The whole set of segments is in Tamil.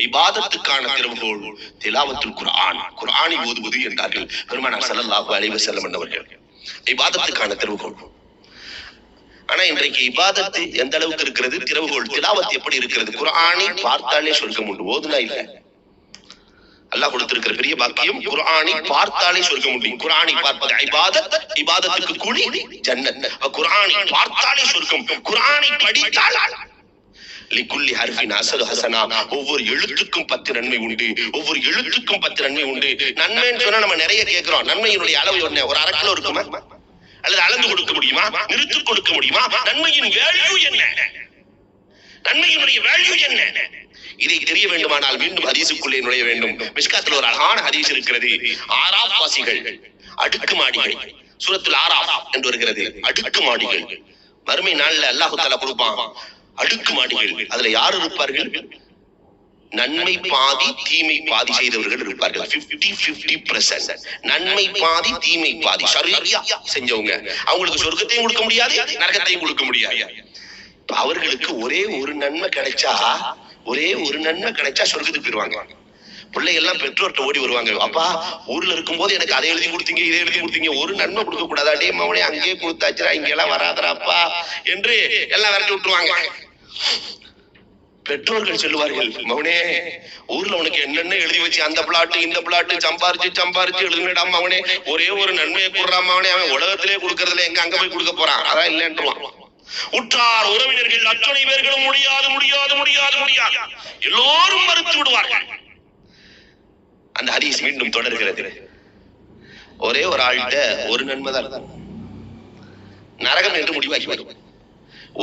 இபாதத்துக்கான திறவுகோல் திலாவத்துல் குர்ஆன், குர்ஆனை ஓதுவது என்றார்கள் பெருமானார் ஸல்லல்லாஹு அலைஹி வஸல்லம் அவர்கள். இபாதத்துக்கான திறவுகோல். ஆனா இன்றைக்கு இபாதத்து எந்த அளவுக்கு இருக்கிறது, திறவுகோல் திலாவத் எப்படி இருக்கிறது? குர்ஆனை பார்த்தாலே சொர்க்கம் உண்டு, ஓதுனா இல்ல. அல்லாஹ் கொடுத்திருக்கிற பெரிய பாக்கியம், குர்ஆனை பார்த்தாலே சொர்க்கம் உண்டு. குர்ஆனை பார்ப்பது இபாதத், இபாதத்துக்கு கூலி ஜன்னத். குர்ஆனை பார்த்தாலே சொர்க்கம், குர்ஆனை படித்தால் லிகுல்லி ஹர்ஃபின் அஸரு ஹஸனா, ஒவ்வொரு எழுத்துக்கும் 10 நன்மை உண்டு, ஒவ்வொரு எழுத்துக்கும் 10 நன்மை உண்டு. நன்மைன்னு சொன்னா நம்ம நிறைய கேட்கிறோம். நன்மையினுடைய அளவு என்ன? ஒரு அரை கிலோ இருக்குமா? அல்லது அளந்து கொடுக்க முடியுமா? நிறுத்து கொடுக்க முடியுமா? நன்மையின் வேல்யூ என்ன? நன்மையினுடைய வேல்யூ என்ன? இதை தெரிய வேண்டுமானால் மீண்டும் ஹதீஸுக்குள்ளே நுழைய வேண்டும். மிஷ்காத்தில் ஒரு அழகான ஹதீஸ் இருக்கிறது. ஆராப் வாசிகள் அடுக்கு மாடிகள், சூரத்துல் ஆராப் என்று வருகிறது. அடுக்கு மாடிகள் மறுமை நாள்ல அல்லாஹ் தஆலா கொடுப்பான். அடுக்கு மாடிகள், அதுல யார் இருப்பார்கள்? நன்மை பாதி தீமை பாதி செய்தவர்கள் இருப்பார்கள். 50-50%. நன்மை பாதி தீமை பாதி, சரியா செஞ்சவங்க. அவங்களுக்கு சொர்க்கத்தையும் கொடுக்க முடியாது, நரகத்தையும் கொடுக்க முடியாது. அவர்களுக்கு ஒரே ஒரு நன்மை கிடைச்சா, ஒரே ஒரு நன்மை கிடைச்சா சொர்க்கத்துக்கு போயிருவாங்க. பிள்ளை எல்லாம் பெற்றோர்கிட்ட ஓடி வருவாங்க. அப்பா, ஊர்ல இருக்கும் போது எனக்கு அதை எழுதி கொடுத்தீங்க, இதை எழுதி கொடுத்தீங்க, ஒரு நன்மை கொடுக்க கூடாதா? டே மவனே, அங்கேயே கொடுத்தாச்சுரா, இங்க எல்லாம் வராதராப்பா என்று எல்லாம் விரட்டி விட்டுருவாங்க. பெற்றோர்கள் சொல்லுவார்கள், மவனே, ஊர்ல உனக்கு என்னென்ன எழுதி வச்சு அந்த பிளாட்டு இந்த பிளாட்டு சம்பாரிச்சு எழுதுனடாம அவனே, ஒரே ஒரு நன்மையை கூடுறாம அவனே, அவன் உலகத்திலே கொடுக்கறதுல எங்க அங்க போய் கொடுக்க போறான், அதான் இல்லைன்றான். உற்றார் உறவினர்கள் அத்தனை பேர்களும் முடியாது முடியாது முடியாது முடியாது எல்லோரும் மறுத்து விடுவார்கள். அந்த ஹதீஸ் மீண்டும் தொடர்கிறது. ஒரே ஒரு ஆள்கிட்ட ஒரு நன்மை தான் இருக்கும், நரகம் என்று முடிவாக்கி வரும்.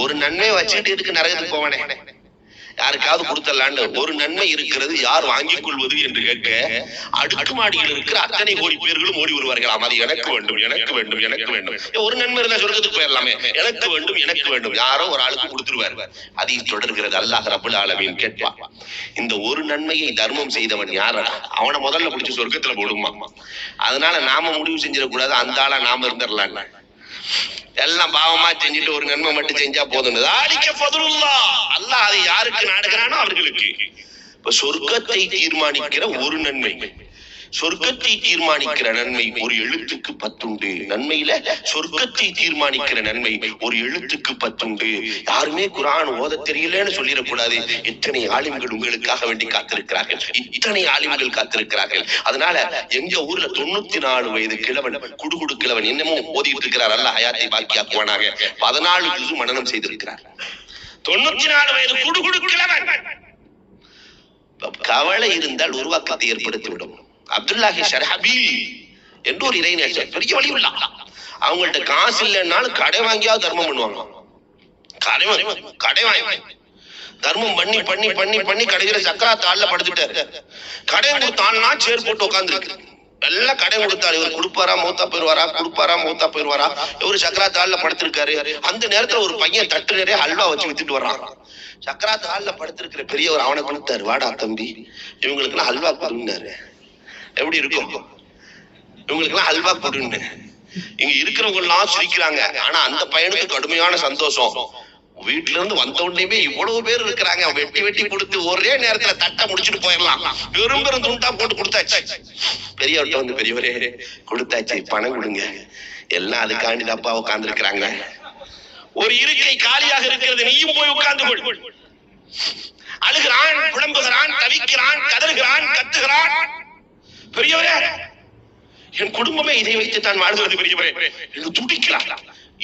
ஒரு நன்மை வச்சுட்டு எதுக்கு நரகத்துக்கு போவானே, யாருக்காவது கொடுத்தலான்னு ஒரு நன்மை இருக்கிறது, யார் வாங்கிக் கொள்வது என்று கேட்க அடுக்கு மாடியில் இருக்கிற அத்தனை கோடி பேர்களும் ஓடி வருவார்களாம். அது எனக்கு வேண்டும், எனக்கு வேண்டும், எனக்கு வேண்டும். ஒரு நன்மை இருந்தா சொர்க்கத்துக்கு போயிடலாமே, எனக்கு வேண்டும், எனக்கு வேண்டும். யாரோ ஒரு ஆளுக்கு கொடுத்துருவார். அதில் தொடர்கிறது. அல்லாஹ் ரப்பல் ஆலமீன் கேட்பான், இந்த ஒரு நன்மையை தர்மம் செய்தவன் யாரா? அவனை முதல்ல பிடிச்சி சொர்க்கத்துல போடுமா. அதனால நாம முடிவு செஞ்சிடக்கூடாது, அந்த ஆளா நாம இருந்துடலாம். எல்லாம் பாவமா செஞ்சுட்டு ஒரு நன்மை மட்டும் செஞ்சா போதும். அல்லாஹ் அதை யாருக்கு நாடுகிறானோ அவர்களுக்கு. இப்ப சொர்க்கத்தை தீர்மானிக்கிற ஒரு நன்மை, சொர்க்கத்தை தீர்மானிக்கிற நன்மை ஒரு எழுத்துக்கு 10 உண்டு. நன்மையில சொர்க்கத்தை தீர்மானிக்கிற நன்மை ஒரு எழுத்துக்கு 10 உண்டு. யாருமே குர்ஆன் ஓத தெரியலன்னு சொல்லிடக்கூடாது. இத்தனை ஆலிம்கள் உங்களுக்காக வேண்டி காத்திருக்கிறார்கள், இத்தனை ஆலிம்கள் காத்திருக்கிறார்கள். அதனால எங்க ஊர்ல 94 வயது கிழவன், குடுகுடு கிழவன், இன்னமும் ஓதிட்டு இருக்கிறார். அல்லாஹ் ஹயாத்தை பாக்கியாக்குவானாக. 14 ஜுஸ் மனனம் செய்திருக்கிறார். 94 வயது குடுகுடு கிழவன். கவலை இருந்தால் உருவாக்கத்தை ஏற்படுத்திவிடும். அப்துல்லாஹி ஷர்ஹபீல் என்று ஒரு இறைநேசர், பெரிய வழி உள்ள. அவங்கள்ட்ட காசு இல்லைன்னாலும் கடை வாங்கியாவது தர்மம் பண்ணுவாங்க. கடை வாங்கி தர்மம் பண்ணி பண்ணி பண்ணி பண்ணி கடைசியில சக்கராத் ஆள்ல படுத்துட்டாரு. கடை கொடுத்தாள்னா சேர் போட்டு உட்கார்ந்து இருக்கு. எல்லாம் கடை கொடுத்தாரு. இவர் கொடுப்பாரா மூத்தா போயிருவாரா, கொடுப்பாரா மூத்தா போயிருவாரா. இவரு சக்கராத் ஆள்ல படுத்திருக்காரு. அந்த நேரத்துல ஒரு பையன் தட்டு நிறைய ஹல்வா வச்சு வித்துட்டு வர்றான். சக்கராத் ஆள்ல படுத்திருக்கிற பெரியவர் அவனை கொடுத்தாரு, வாடா தம்பி, இவங்களுக்கு எல்லாம் ஹல்வா கொடுன்னாரு. எப்படி இருக்கும்? இவங்களுக்கு எல்லாம் ஹல்வா கொடுன்னு. இங்க இருக்கிறவங்க எல்லாம் சிரிக்கிறாங்க. ஆனா அந்த பையனுக்கு கடுமையான சந்தோஷம். வீட்டுல இருந்து வந்த உடனே இவ்வளவு பேர் இருக்கிறாங்க, வெட்டி வெட்டி கொடுத்து ஒரே நேரத்துல தட்டை முடிச்சுட்டு போயிடலாம். பெரும் பெரும் துண்டா போட்டு கொடுத்தாச்சு. பெரியவர்கிட்ட வந்து, பெரியவரே கொடுத்தாச்சு, பணம் கொடுங்க. எல்லாம் அதுக்காண்டி அப்பா உட்கார்ந்து இருக்கிறாங்க. ஒரு இருக்கை காலியாக இருக்கிறது, நீயும் போய் உட்கார்ந்து கொள். அழுகிறான், புலம்புகிறான், தவிக்கிறான், கதறுகிறான், கத்துகிறான். பெரியவரே, என் குடும்பமே இதை வைத்து தான் வாழ்கிறது பெரியவரே என்று துடிக்கிறார்.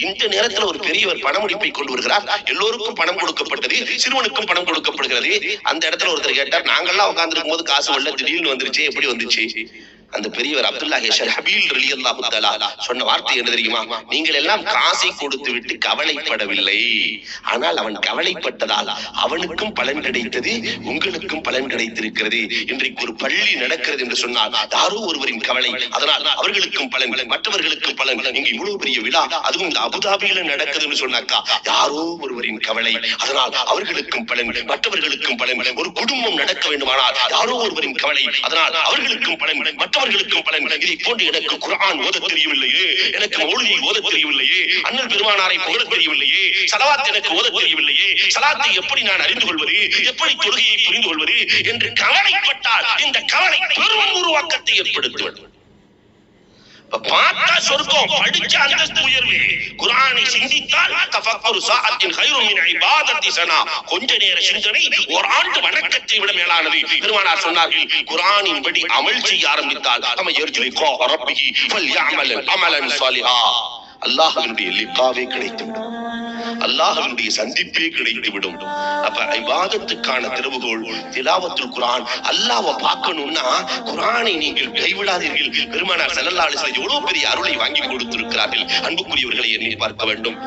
இந்த நேரத்தில் ஒரு பெரியவர் பணமுடிப்பை கொண்டு வருகிறார். எல்லோருக்கும் பணம் கொடுக்கப்பட்டது, சிறுவனுக்கும் பணம் கொடுக்கப்படுகிறது. அந்த இடத்துல ஒருத்தர் கேட்டார், நாங்கெல்லாம் உட்கார்ந்து இருக்கும் போது காசு வரல, திடீர்னு வந்துருச்சு, எப்படி வந்துச்சு? அந்த பெரியவர் அப்துல்லாஹி ஷர்ஹபீல் ரலியல்லாஹு தஆலா சொன்ன வார்த்தை என்ன தெரியுமா? நீங்கள் எல்லாம் காசை கொடுத்து விட்டு கவலைப்படவில்லை, ஆனால் அவன் கவலைப்பட்டதால் அவனுக்கும் பலன் கிடைத்தது, உங்களுக்கும் பலன் கிடைத்திருக்கிறது. இன்றைக்கு ஒரு பள்ளி நடக்கிறது என்று சொன்னால் யாரோ ஒருவரின் கவலை, அதனால் அவர்களுக்கும் பலன், மற்றவர்களுக்கும் பலன். இங்க இவ்வளவு பெரிய விழா, அதுவும் இந்த அபுதாபியில நடக்குதுன்னு சொன்னாக்கா யாரோ ஒருவரின் கவலை, அதனால் அவர்களுக்கும் பலன், மற்றவர்களுக்கும் பலன். ஒரு குடும்பம் நடக்க வேண்டுமானால் யாரோ ஒருவரின் கவலை, அதனால் அவர்களுக்கும் பலன், மற்றவர்களுக்கும் அனைவர்களுக்கும் பலன். இதை போன்று எனக்கு குர்ஆன் ஓத தெரியவில்லையே, எனக்கு மௌலிதை ஓத தெரியவில்லையே, அண்ணல் பெருமானாரை புகழ தெரியவில்லையே, ஸலவாத் எனக்கு ஓத தெரியவில்லையே, ஸலாத்தை எப்படி நான் அறிந்து கொள்வது, எப்படி தொழுகையை புரிந்து கொள்வது என்று கவலைப்பட்டால் இந்த கவலை பெரும் உருவாக்கத்தை ஏற்படுத்துவது. பார்த்தா சொர்க்கம், படிச்ச அந்தஸ்து உயர்வு. குர்ஆனை சிந்தித்தால் தஃபக்குரு ஸாஅத்தின் கைரும் மின் இபாதத்தி ஸனா, கொஞ்ச நேர சிந்தனை ஒரு ஆண்டு வணக்கத்தை விட மேலானது. பெருமானார் சொன்னார்கள், குர்ஆனின் படி அமல் செய்ய ஆரம்பித்தால் நம்ம யர்ஜுலிகா ரப்பிஹி ஃபல்யஅமல் அமலன் ஸாலிஹா, அல்லாஹ்வினுடைய லிகாவே கிடைத்துவிடும், அல்லாஹ்வினுடைய சந்திப்பே கிடைத்துவிடும். அப்ப இபாதத்துக்கான திறவுகோல் திலாவத்துல் குர்ஆன். அல்லாஹ்வை பார்க்கணும்னா குர்ஆனை நீங்கள் கைவிடாதீர்கள். பெருமானார் ஸல்லல்லாஹு அலைஹி வஸல்லம் எவ்வளவு பெரிய அருளை வாங்கி கொடுத்திருக்கிறார்கள். அன்புக்குரியவர்களை எண்ணி பார்க்க வேண்டும்.